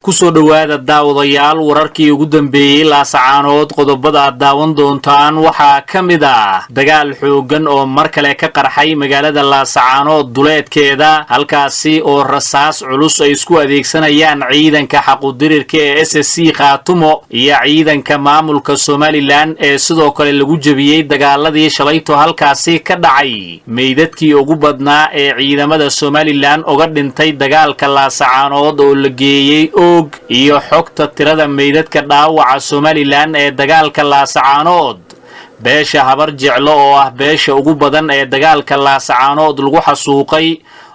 kusoo dhawaada daawadayaal wararkii ugu dambeeyay laasacaanood qodobada aad daawan doontaan waxaa ka mid ah dagaal xoogan oo mar kale ka qarxay magaalada laasacaanood duleedkeeda halkaasi oo rasaas culus ay isku adeegsanayaan ciidanka xaquudirirka ee SSC Khaatumo iyo ciidanka maamulka Somaliland ee sidoo kale lagu jabiyay dagaaladii shalayto halkaasi ka dhacay meydadkii ugu badnaa ee ciidamada Somaliland uga dhintay dagaalka laasacaanood oo la geeyay iyo xogta tirada meydadka dhaawaca Somaliland ee dagaalka laasacaanood beesha habar jeclo oo ah beesha ugu badan ee dagaalka laasacaanood lagu xasuuqay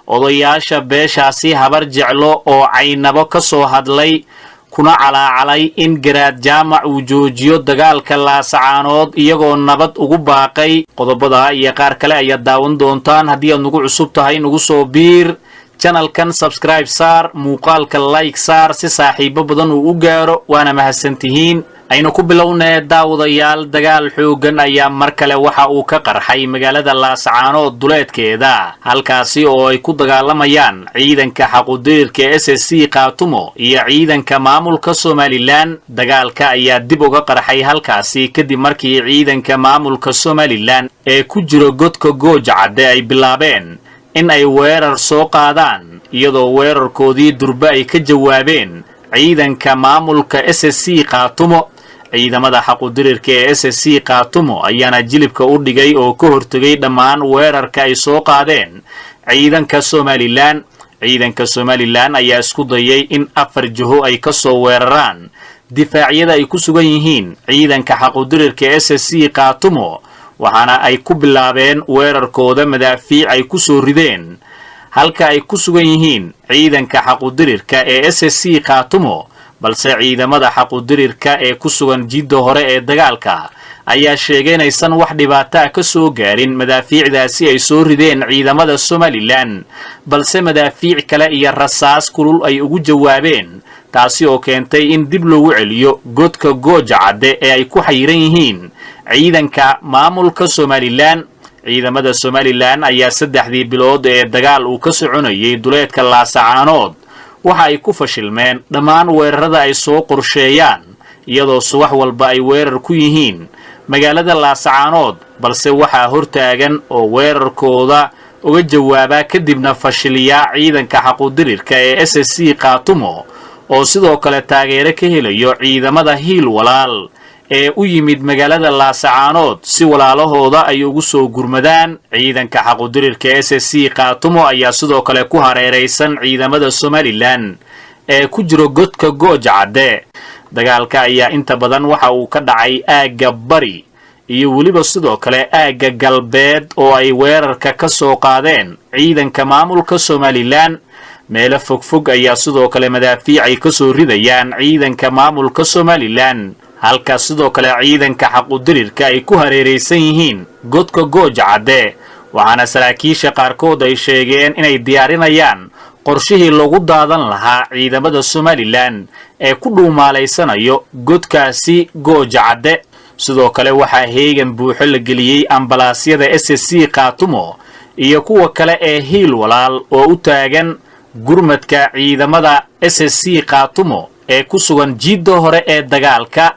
odayaasha beeshaasi habar jeclo oo caynabo ka soo hadlay kuna calaacalay in garaad jaamac uu joojiyo dagaalka laasacaanood iyagoo nabad ugu baaqay qodobada iyo qaar kale ayaa daawan doontaan haddii aad nagu cusub tahay nagu soo biir channelkan subscribe saar muuqaalka like saar si saaxiibo badan uu u gaaro waana mahadsantihiin aynu ku bilownaa daawadayaal dagaal xoogan ayaa mar kale waxa uu ka qarxay magaalada laasacaanood duleedkeeda halkaasi oo ay ku dagaalamayaan ciidanka xaquudirirka SSC Khaatumo iyo ciidanka maamulka Somaliland dagaalka ayaa dib uga qarxay halkaasi kadib markii ciidanka maamulka Somaliland ee ku jiro godka Goojacade ay bilaabeen in ay weerar soo qaadaan iyadoo weerarkoodii durba ay ka jawaabeen ciidanka maamulka SSC Khaatumo ciidamada xaquudirirka ee SSC Khaatumo ayaana jilibka u dhigay oo ka hortagay dhammaan weerarka ay soo qaadeen ciidanka Somaliland ayaa isku dayay in 4 jiho ay ka soo weeraraan difaacyada ay ku sugan yihiin ciidanka xaquudirirka ee SSC Khaatumo waxaana ay ku bilaabeen weerarkooda madaafiic ay ku soo rideen halka ay ku sugan yihiin ciidanka xaquudirirka ee SSC Khaatumo balse ciidamada xaquudirirka ee ku sugan jidda hore ee dagaalka ayaa sheegay inaysan wax dhibaato ah ka soo gaarin madaafiicdaasi ay soo rideen ciidamada Somaliland balse madaafiic kale iyo rasaas kulul ay ugu jawaabeen taasi oo keentay in dib loogu celiyo godka Goojacade ee ay ku xayiran yihiin ciidanka maamulka Somaliland ciidamada Somaliland ayaa 3 bilood ee dagaal uu ka soconayay duleedka laasacaanood waxa ay ku fashilmeen dhammaan weerarada ay soo qorsheeyaan iyadoo subax walba ay weerar ku yihiin magaalada laasacaanood balse waxaa hortaagan oo weerarkooda uga jawaaba kadibna fashiliya ciidanka xaquudirirka ee SSC Khaatumo oo sidoo kale taageero ka helayo ciidamada hiil walaal ee u yimid magaalada laasacaanood si walaalahooda ay ugu soo gurmadaan ciidanka xaquudirirka SSC Khaatumo ayaa sidoo kale ku hareeraysan ciidamada Somaliland ee ku jiro godka Goojacade dagaalka ayaa inta badan waxa uu ka dhacay aagga bari iyo waliba sidoo kale aagga galbeed oo ay weerarka ka soo qaadeen ciidanka maamulka Somaliland meelo fogfog ayaa sidoo kale madaafiic ay ka soo ridayaan ciidanka maamulka Somaliland halka sidoo kale ciidanka xaquudirirka ay ku hareeraysan yihiin godka Goojacade waxaana saraakiisha qaarkood ay sheegeen inay diyaarinayaan qorshihii lagu daadan lahaa ciidamada Somaliland ee ku dhuumaleysanayo godkaasi Goojacade sidoo kale waxaa heegan buuxo la geliyay ambalaasyada SSC Khaatumo iyo kuwa kale ee hiil walaal oo u taagan gurmadka ciidamada SSC Khaatumo ee ku sugan jidda hore ee dagaalka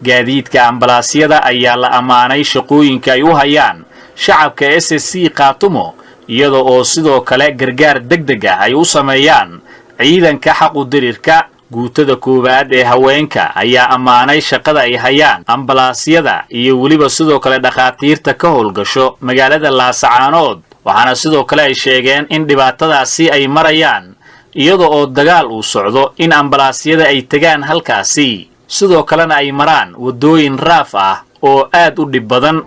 gaadiidka ambalaasyada ayaa la amaanay shaqooyinka ay u hayaan shacabka SSC Khaatumo iyadoo oo sidoo kale gargaar degdeg ah ay u sameeyaan ciidanka xaquudirirka guutada koowaad ee haweenka ayaa amaanay shaqada ay hayaan ambalaasyada iyo waliba sidoo kale dhaqaatiirta ka howlgasho magaalada laasacaanood waxaana sidoo kale ay sheegeen in dhibaatadaasi ay marayaan iyadoo oo dagaal uu socdo in ambalaasyada ay tagaan halkaasi sidoo kalena ay maraan wadooyin raaf ah oo aad u dhib badan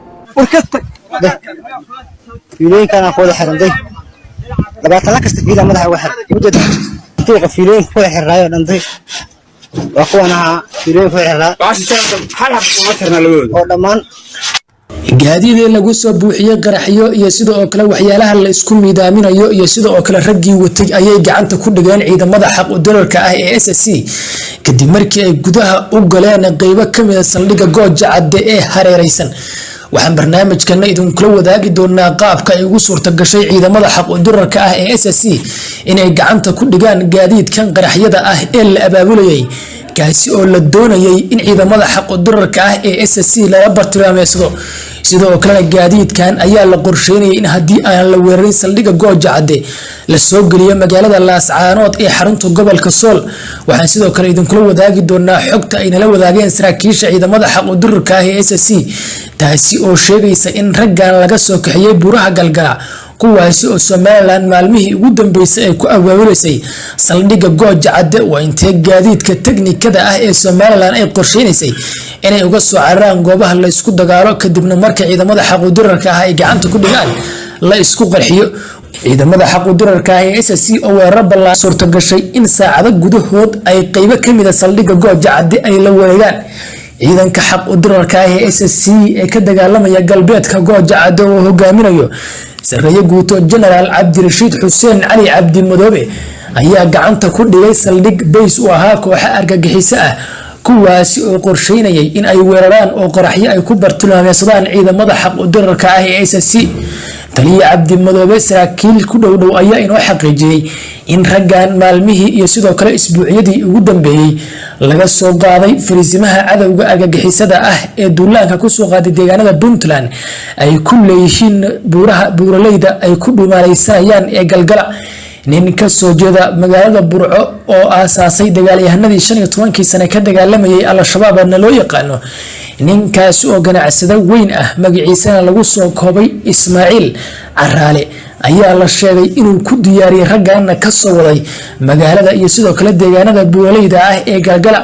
fiilooyinkan ku wada xiranday labaatan kasta fiilaa madaxa waxa mudada tiiqa fiilooyin ku xiraayo dhanday waa kuwana fiilooyin ku xiraa hal hab kuma xirna labadooda oo dhamaan gaadiidee lagu soo buuxiyay qaraxyo iyo sidoo kale waxyaalaha la isku miidaaminayo iyo sidoo kale raggii watay ayay gacanta ku dhigeen ciidamada xaquudirirka ah ee SSC kadib markii ay gudaha u galeen qaybo kamid ah saldhigga Goojacade ee hareeraysan waxaan barnaamijkana idinkula wadaagi doonaa qaabka ay ugu suurta gashay ciidamada xaq u dirarka ah ee SSC inay gacanta ku dhigaan gaadiidkan qaraxyada ah ee la abaabulayay kaasi oo la doonayay in ciidamada xaq u dirarka ah ee SSC laga bartilmaameedsado sidoo kale gaadiidkan ayaa la qorsheynayay in haddii aan la weerarin saldhigga Gooja Cadde la soo geliyo magaalada Laascaanood ee xarunta gobolka Sool waxaan sidoo kale idinkula wadaagi doonaa xogta ay nala wadaageen saraakiisha ciidamada xaq u dirarka ah ee SSC taasi oo sheegaysa in raggan laga soo kaxiyay buuraha Galgala kuwaasi oo Somaliland maalmihii ugu dambeysay ay ku awaawilaysay saldhigga Gooja Cadde waa intee gaadiidka teknikada ah ee Somaliland ay qorsheynaysay inay uga soo cararaan goobaha la isku dagaalo kadibna marka ciidamada xaq u dirarka ah ay gacanta ku dhigaan la isku qarxiyo ciidamada xaq u dirarka ah ee SSC oo weerar ballaaran suurta gashay in saacado gudahood ay qaybo kamid ah saldhigga Gooja Cadde ay la wareegaan ciidanka xaq u dirarka ah ee SSC ee ka dagaalamaya galbeedka Gooja Cadde oo hogaaminayo sarreeye guuto General Cabdirashiid Xuseen Cali Cabdi Madoobe ayaa gacanta ku dhigay saldhig bays u ahaa kooxo argagixiso ah kuwaasi oo qorsheynayay in ay weeraraan oo qaraxyo ay ku bartilmaameedsadaan ciidamada xaq u dirarka ah ee SSC taliye Cabdi Madoobe saraakiil ku dhow ayaa inoo xaqiijiyay in raggan maalmihii iyo sidoo kale isbuucyadii ugu dambeeyay laga soo qaaday fariisimaha cadawga argagixisada ah ee duulaanka ku soo qaaday deegaanada Puntland ay ku leeyihiin buuraleyda ay ku dhuumaalaysanayaan ee Galgala nin ka soo jeeda magaalada Burco oo aasaasay dagaalyahanadii 15 sano ka dagaalamayay Al-Shabaab loo yaqaano ninkaas oo ganacsada weyn ah magaciisana lagu soo koobay Ismaaciil Caraale ayaa la sheegay inuu ku diyaariyay raggan ka soo waday magaalada iyo sidoo kale deegaanada buuraleyda ah ee Galgala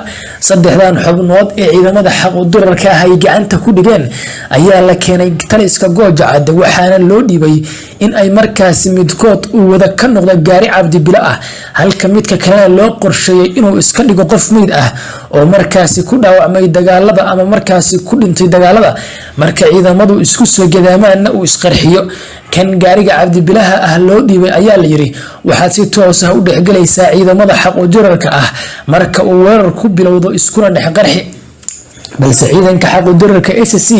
saddexdan xubnood ee ciidamada xaq u dirarka ah ay gacanta ku dhigeen ayaa la keenay taliska Gooja Cadde waxaana loo dhiibay in ay markaasi midkood uu wada ka noqdo gaari cabdi bilo ah halka midka kale loo qorsheeyay inuu iska dhigo qof meyd ah oo markaasi ku dhaawacmay dagaalada ama markaasi ku dhintay dagaalada marka ciidamadu isku soo gadaamaana uu isqarxiyo kan gaariga cabdi bilaha ah loo dhiibay ayaa la yiri waxaad si toos ah u dhexgalaysaa ciidamada xaq u dirarka ah marka uu weerar ku bilowdo iskuna dhex qarxi balse ciidanka xaq u dirarka SSC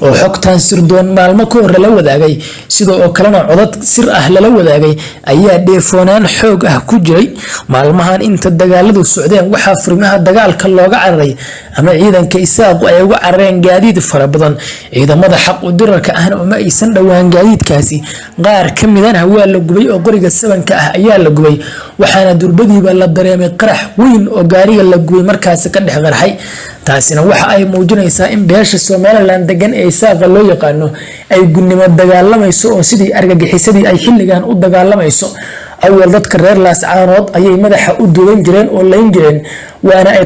oo xogtan sirdoon maalmo ka hor la wadaagay sidoo kalena codad sir ah la wadaagay ayaa dheefoonaan xoog ah ku jiray maalmahan inta dagaaladu socdeen waxa furmaha dagaalka looga cararay ama ciidanka isaaq ay uga carareen gaadiid fara badan ciidamada xaq u dirarka ahna uma aysan dhawaan gaadiidkaasi qaar kamidana waa la gubay oo qoriga sabanka ah ayaa la gubay waxaana durbadiiba la dareemay qarax weyn oo gaariga la gubay markaas ka dhex qarxay taasina waxa ay muujinaysaa in beesha Somaliland degan ee isaaq loo yaqaano ay gunnimo dagaalamayso oo sidii argagixisadii ay xilligan u dagaalamayso awal dadka reer Laascaanood ayay madaxa u duuban jireen oo layn jireen waana ay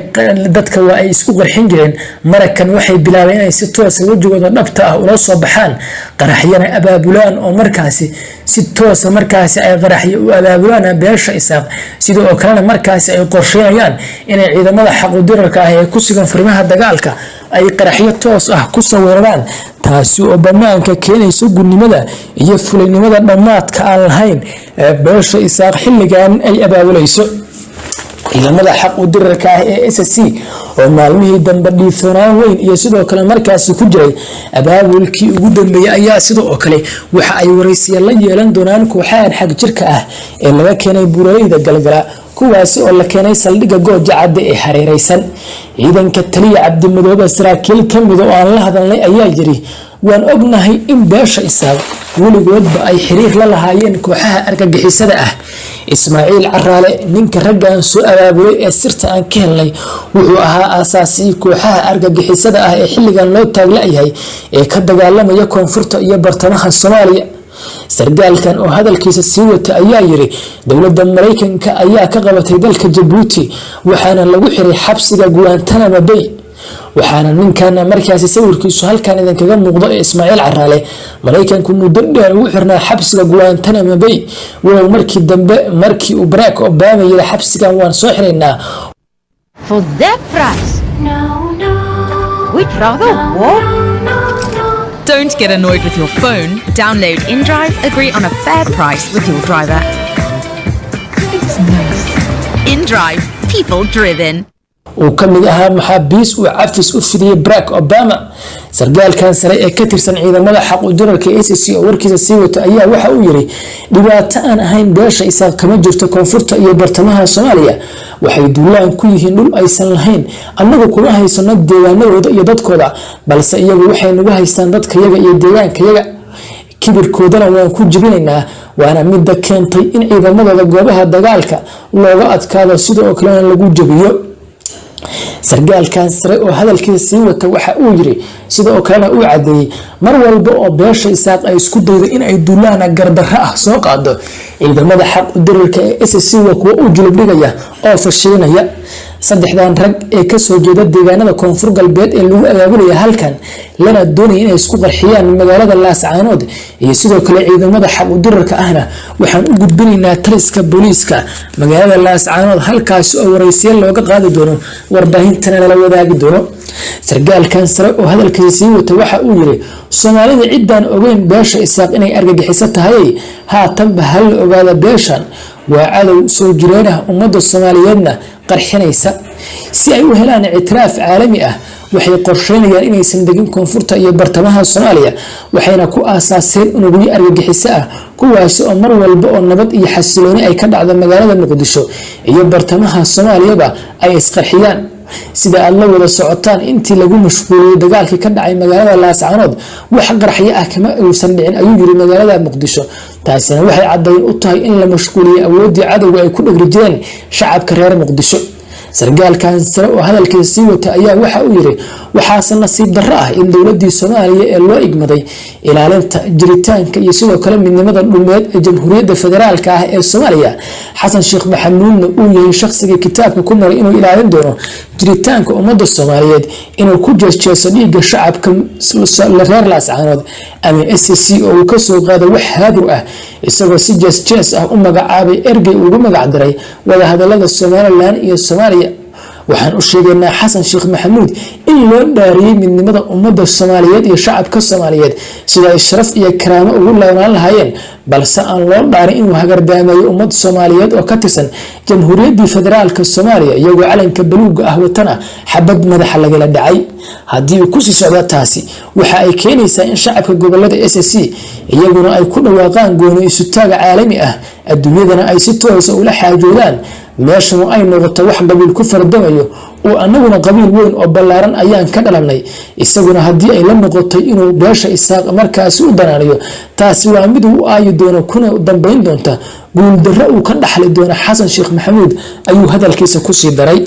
dadka waa ay isku qarxin jireen marakan waxay bilaabeen inay si toos ah wajigooda dhabta ah ula soo baxaan qaraxyana abaabulaan oo markaasi si toos ah markaasi ay qaraxyo u abaabulaan beesha isaaq sidoo kalena markaasi ay qorsheeyaan inay ciidamada xaq u dirarka ah ee ku sugan furimaha dagaalka ay qaraxyo toos ah ku soo weeraraan taasi oo banaanka keenayso gunnimada iyo fulinimada dhamaadka aan lahayn beesha isaaq xilligan ay abaabulayso ciidamada xaq u dirarka ah ee SSC oo maalmihii dambe dhiifoonaan weyn iyo sidoo kale markaasi ku jiray abaabulkii ugu dambeeyay ayaa sidoo kale waxa ay waraysiyo la yeelan doonaan kooxahan xaq jirka ah ee laga keenay buuraleyda Galgala kuwaasi oo la keenay saldhigga Gooja Cadde ee hareeraysan ciidanka taliye Cabdi Madoobe saraakiil kamid oo aan la hadalnay ayaa yiri waan ognahay in beesha isaaq weligoodba ay xiriir la lahaayeen kooxaha argagixisada ah Ismaaciil Caraale ninka raggan soo abaabulay ee sirta aan ka helnay wuxuu ahaa aasaasi kooxaha argagixisada ah ee xilligan loo taaglayahay ee ka dagaalamaya koonfurta iyo bartamaha Soomaaliya sargaalkan oo hadalkiisa sii wata ayaa yiri dawladda Mareykanka ayaa ka qabatay dalka Djibouti waxaana lagu xiray xabsiga Guantanamo Bay waxaana ninkan markaasi sawirkiisu halkan idinkaga muuqdo Ismaaciil Caraale Mareykanku muddo dheer ugu xirnaa xabsiga Guantanamo Bay waa markii dambe markii uu Barack Obama yiri xabsigan waan soo xiraynaa for that price. We'd rather walk. Don't get annoyed with your phone. Download InDrive, agree on a fair price with your driver. It's nice. InDrive, people driven. uu ka mid ahaa maxaabiis uu cafis u fidiyey Barack Obama. sargaalkan sare ee ka tirsan ciidamada xaq u dirarka ACC oo warkiisa sii wata ayaa waxa uu yiri dhibaato aan ahayn beesha isaaq kama jirto koonfurta iyo bartamaha Soomaaliya waxay duulaan ku yihiin dhul aysan lahayn annagu kuma haysano deegaanadooda iyo dadkooda balse iyagu waxay nagu haystaan dadkayaga iyo deegaankayaga kibirkoodana waan ku jibinaynaa waana mid keentay in ciidamadooda goobaha dagaalka looga adkaado sidoo kale lagu jabiyo. sargaalkan sare oo hadalkiisa sii wata waxa uu yiri sidoo kale uu cadeeyay mar walba oo beesha isaaq ay isku daydo in ay duulaana gardarro ah soo qaado ciidamada xaq u dirarka ee SSC waa kuwa u julub dhigaya oo fashilinaya. saddexdan rag ee ka soo jeeda deegaanada koonfur galbeed ee lagu abaabulaya halkan lana doonay inay isku qarxiyaan magaalada Laascaanood iyo sidoo kale ciidamada xaq u dirarka ahna waxaan u gudbinaynaa taliska booliiska magaalada Laascaanood halkaas oo wareysiin looga qaadi doono warbaahintan la wadaagi doono. sargaalkan sare oo hadalkiisa sii wata waxa uu yiri Soomaalida ciidan ogeyn beesha isaaq inay argagixiso tahay haatanba hal ogaada beeshan waa cadow soo jireen ah ummadda Soomaaliyeedna qarxinaysa si ay u helaan ictiraaf caalami ah waxay qorsheynayaan inaysan degin koonfurta iyo bartamaha Soomaaliya waxayna ku aasaaseen unugyo argagixiso ah kuwaas oo mar walba oo nabad iyo xasilooni ay ka dhacdo magaalada Muqdisho iyo bartamaha Soomaaliyaba ay isqarxiyaan. sida aad la wada socotaan intii lagu mashquuliyay dagaalkii ka dhacay magaalada Laascaanood wax qarxyo ah kama uusan dhicin ayuu yiri magaalada Muqdisho taasina waxay cadeyn u tahay in la mashquuliyay awoodii cadawga ay ku dhigri jireen shacabka reer Muqdisho. sargaalkan sare oo hadalkiisa sii wata ayaa waxa uu yiri waxaase nasiib darro ah in dowladii Soomaaliya ee loo igmaday ilaalinta jiritaanka iyo sidoo kale midnimada dhuleed ee Jamhuuriyadda Federaalka ah ee Soomaaliya Xasan Sheekh Maxamuud uu yahay shakhsiga kitaabka ku maray inuu ilaalin doono jiritaanka ummadda Soomaaliyeed inuu ku jeesjeeso dhiigga shacabka reer Laascaanood ama SSC oo uu ka soo qaaday wax haadir ah isagoo si jees ah u magacaabay ergey ugu magac daray wada hadallada Somaliland iyo Soomaaliya. waxaan u sheegaynaa Xasan Sheekh Maxamuud in loo dhaariyay midnimada ummadda Soomaaliyeed iyo shacabka Soomaaliyeed sida ay sharaf iyo karaamo ugu laaban lahaayeen balse aan loo dhaarin inuu hagardaamayo ummadda Soomaaliyeed oo ka tirsan Jamhuuriyadda Federaalka Soomaaliya iyagoo calanka buluuga ah watana xabad madaxa lagala dhacay. haddii uu ku sii socdo taasi waxa ay keenaysaa in shacabka gobolada SSC iyaguna ay ku dhawaaqaan gooni isu taaga caalami ah adduunyadana ay si toos ah ula xaajoodaan meeshan ay noqoto wax qabiil ku fardamayo oo annaguna qabiil weyn oo ballaaran ayaan ka dhalanay isaguna haddii ay la noqotay inuu beesha isaaq markaas u danaanayo taasi waa mid uu aayi doono kuna dambeyn doonta guul darro uu ka dhaxli doono Xasan Sheekh Maxamuud ayuu hadalkiisa ku sii daray.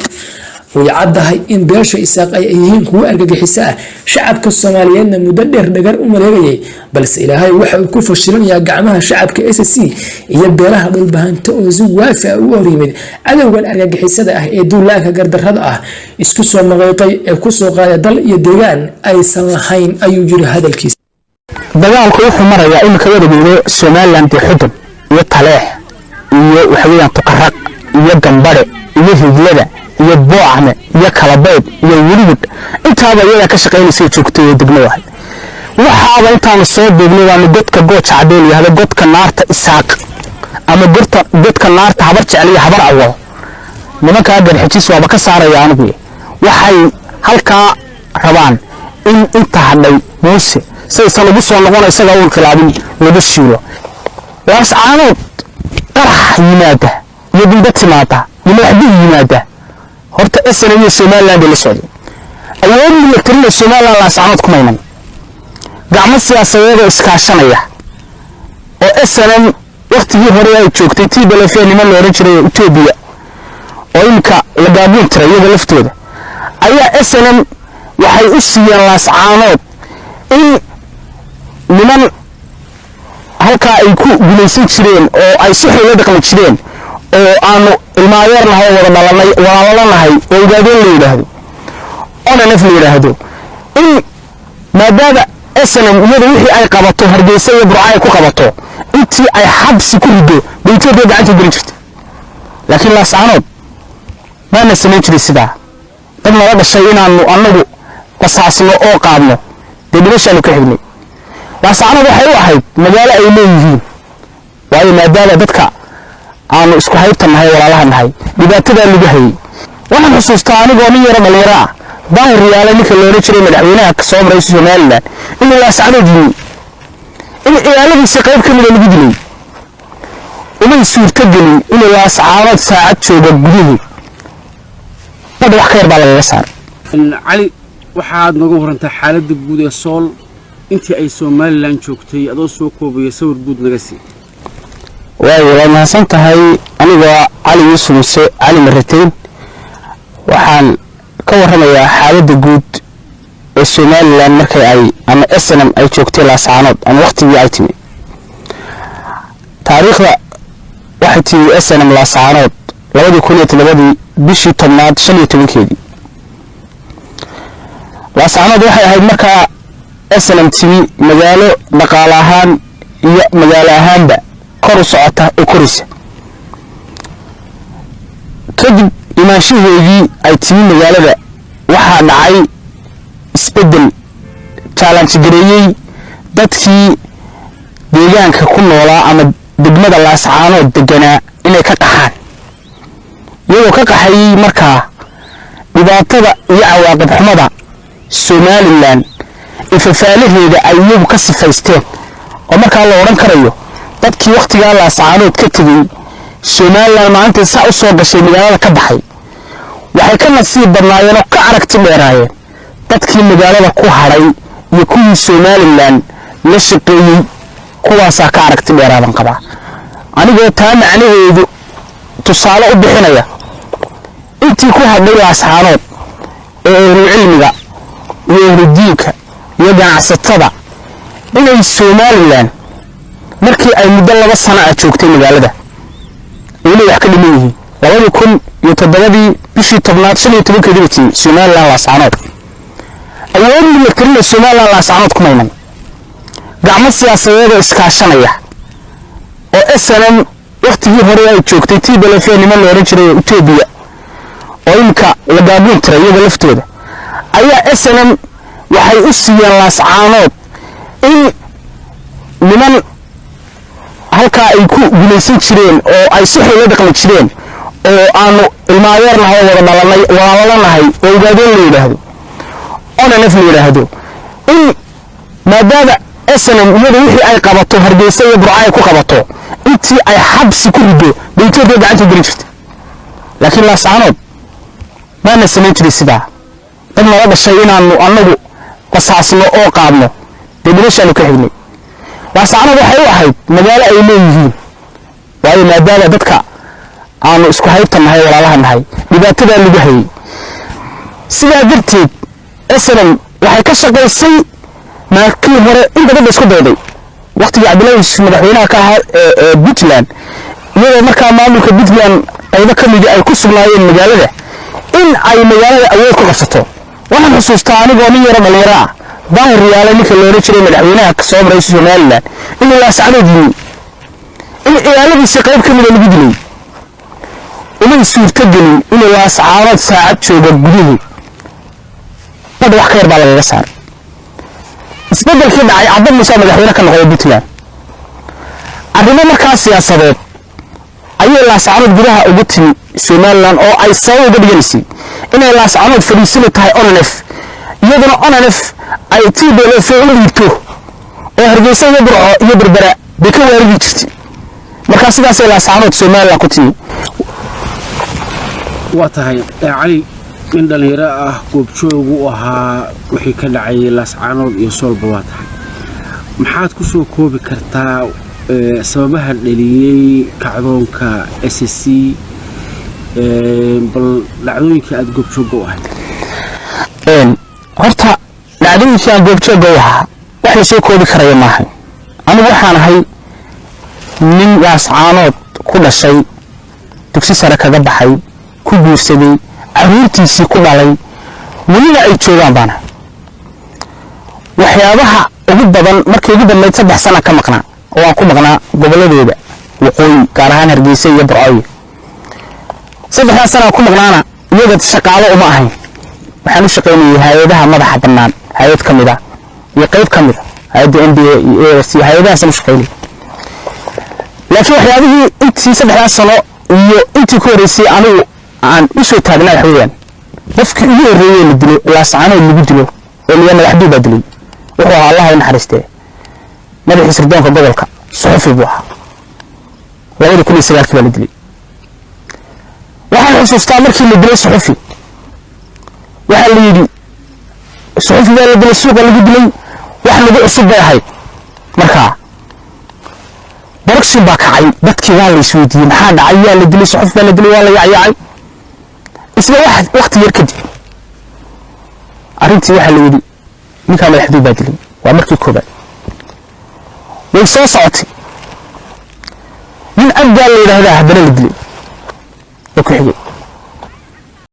way caddahay in beesha isaaq ay yihiin kuwa argagixiso ah shacabka Soomaaliyeedna muddo dheer dhagar u maleegayay balse Ilaahay waxa uu ku fashilinayaa gacmaha shacabka SSC iyo beelaha dhulbahanto oo si waafi ah u horimid cadawgan argagixisada ah ee duulaanka gardarrada ah isku soo maqayqay ee ku soo qaaday dal iyo deegaan aysan lahayn ayuu yiri hadalkiisa. dagaalku wuxuu marayaa in ka wada Somaliland xudun iyo Taleex iyo waxa weeyaan Tuqarraq iyo Gambare iyo Higlada iyo Boocame iyo Kalabeed iyo Weligood intaaba iyaga ka shaqeynayay joogtay degmada waxaaba intaan soo deegnay waa dadka gooja cadeel yahay dadka naarta isaaq ama dadka naarta habar jecel iyo habar awo nimanka garxiis waaba ka saaraya anigu waxay halka rabaan in inta hadhay Muuse saysan ugu soo noqon isaga uu khilaabin wada shiilo Laascaanood qarax yimaada iyo dad timaada nimaxdii yimaada horta SNM iyo Somaliland la socday awood military Somaliland Laascaanood kuma iman gacmo siyaasadeed oo iskaashanaya oo SNM waqtigii hore ay joogtay TPLF niman loo oran jiray Ethiopia oo inka la gaabin tiray iyaga laftooda ayaa SNM waxay u siiyeen Laascaanood in niman halka ay ku guulaysan jireen oo ay si xeel dhaqan jireen oo aanu ilmaayeer lahayn wada dhalanay walaalanahay oo gaadeen leeyahay ona naf leeyahay in maadaama SNM iyada wixii ay qabato Hargeysa iyo Burco ay ku qabato intii ay xabsi ku rido baytooda gacanta gelin jirtay laakiin Laascaanood ma sameyn jiray sida dad nala dhashay inaanu anagu qasaasno oo qaadno dibadashana ka xignay Laascaanood waxay u ahayd magaalo ay leeyihiin waayo maadaama dadka aanu isku haybtanahay walaalaha nahay dhibaatada lagu hayay waxaan xusuustaa anigoo nin yaro dhalinyaro ah daahir yaale ninka loola jiray madaxweynaha ka soo maray Somaliland inuu laasacanood yimi in ciyaaladiisa qayb ka mid ah lagu dilay uma suurtagelin inuu laasacanood saacad joogo gudihi bad wax ka yar baa laga saaray cali waxaad nooga warantaa xaaladda guud ee sool intii ay Somaliland joogtay adoo soo koobaya sawir guud naga sii waa mahadsan tahay anigoo cali yuusuf muse cali marateen waxaan ka warramayaa xaaladda guud ee Somaliland markay ay ama SNM ay joogtay laasacanood ama waqtigii ay timi taariikhda waxay timi SNM laasacanood 2007 bishii 15 laasacanood waxay ahayd markaa SNM timi magaalo dhaqaale ahaan iyo magaalo ahaanba kor u socota oo koraysa kadib imaanshaheedii ay timi magaalada waxaa dhacay isbedel challenge gareeyay dadkii deegaanka ku noolaa ama degmada laasacanood deganaa inay ka qaxaan iyagoo ka qaxayay markaa dhibaatada iyo cawaaqib xumada Somaliland ifafaalaheeda ay iyagu ka sifaysteen oo markaa la oran karayo dadkii waqtigaa laasacanood ka tegay Somaliland maanta saa u soo gashay magaalada ka baxay waxay ka nasiib badnaayeen oo ka aragti dheeraayeen dadkii magaalada ku haray iyo kuwii Somaliland la shaqeeyay kuwaasaa ka aragti dheeraadan qaba anigoo taa macnaheedu tusaale u bixinaya intii ku hadhay laasacanood ee cilmiga iyo diinka iyo ganacsatada inay Somaliland markii ay muddo 2 sano ah joogtay magaalada inay wax ka dhiman yihiin 2007 bishii 15 Somaliland laasacanood ayoon militariga Somaliland laasacanood ku maynan gacmo siyaasadeed iskaashanaya oo SNM waqtigii hore ay joogtay TPLF niman loo oran jiray Ethiopia oo inka la gaabin tiray iyaga laftooda ayaa SNM waxay u siiyeen laasacanood in niman halka ay ku guulaysan jireen oo ay si xeel dhaqan jireen oo aanu ilmaadeernahay wada dhalanay walaalanahay oo ugaadeen la yiraahdo onanaf la yiraahdo in maadaama SNM iyadu wixii ay qabato Hargeysa iyo Burco ay ku qabato intii ay xabsi ku rido deynteeda gacanta gelin jirtay laakiin laasacanood ma nasameyn jiray sidaa dad nala dhashay inaanu anagu qasaasno oo qaadno dibadashanu ka xignay laasacanood waxay u ahayd magaalo ay leeyihiin waayo maadaama dadka aanu isku haybtanahay walaalaha nahay dhibaatada lagu hayay sidaa darteed SNM waxay ka shaqaysay markii hore inta dad isku dayday waqtigii Cabdullaahi madaxweynaha ka ahaa ee Puntland iyadoo markaa maamulka Puntland qaybo ka mid ah ay ku sugnaayeen magaalada in ay magaalada awood ku qabsato waxaan xusuustaa anigoo nin yaro dhalinyaro ah daahir yaale ninka loola jiray madaxweynaha ka soo maray Somaliland inuu laasacanood yimi in ciyaaladiisa qayb ka mid ah lagu dilay uma suurtagelin inuu laasacanood saacad joogo gudihi bad wax ka yar baa laga saaray isbedelkii dhacay Cabdi Muuse madaxweyne ka noqday Puntland arrimo markaa siyaasadeed ayay laasacanood gudaha ugu timi Somaliland oo ay sabab uga dhigaysay inay laasacanood fadhiisan tahay onanaf iyaduna onanaf ay TPLF u dhiibto oo Hargeysa iyo Burco iyo Berbera bay ka waaridi jirtay marka sidaas ay laasacanood Somaliland ku timi waa tahay cali in dhalinyaro ah goobjoog u ahaa wixii ka dhacay laasacanood iyo soolba waa tahay maxaad ku soo koobi kartaa sababaha dhaliyay kacdoonka SSC bal dhacdooyinka aad goobjoog u ahayd horta dhacdooyinka aan goobjoog u ahaa wax la soo koobi karayo maaha anigu waxaan ahay nin laasacanood ku dhashay dugsi sare kaga baxay ku guursaday caruurtiisii ku dhalay weliba ay joogaan baana waxyaabaha ugu badan markii ugu dambeyd 3 sano ka maqnaa oo aan ku maqnaa goboladooda waqooyi gaar ahaan Hargeysa iyo Burco 3 sano ku maqnaana iyaga shaqaale uma ahayn waxaan u shaqeynayay hay'adaha madaxa bannaan hay'ad kamid ah iyo qayb kamid ah hay'adda NBA iyo hay'adaha soo shaqeynay laakiin waxyaabihii intii 3 sano iyo intii ku horeysay anigu aan u soo taagnaa waxa weeyaan qofkii ugu horreeyay la dilo laascaanood lagu dilo oo liya madaxduu baa dilay wuxuu ahaa allah u naxariistee madaxii sirdoonka gobolka suxufi buu ahaa 2009 baa la dilay waxaan xusuustaa markii la dilay suxufi waxaa la yidhi suxufi baa la dilay suuqa lagu dilay wax lagu cusub bay ahayd markaa بركسين باكعي بدكي والله سويدي محاد عيا اللي دلي صحف بلا دلي والله يعيعي اسمه واحد وقت يركض أرنتي واحد اللي يدي مين كان يحدو بدلي وأمرك كوبا ويصوص عطي من أبدا اللي هذا هبنا الدلي وكحجي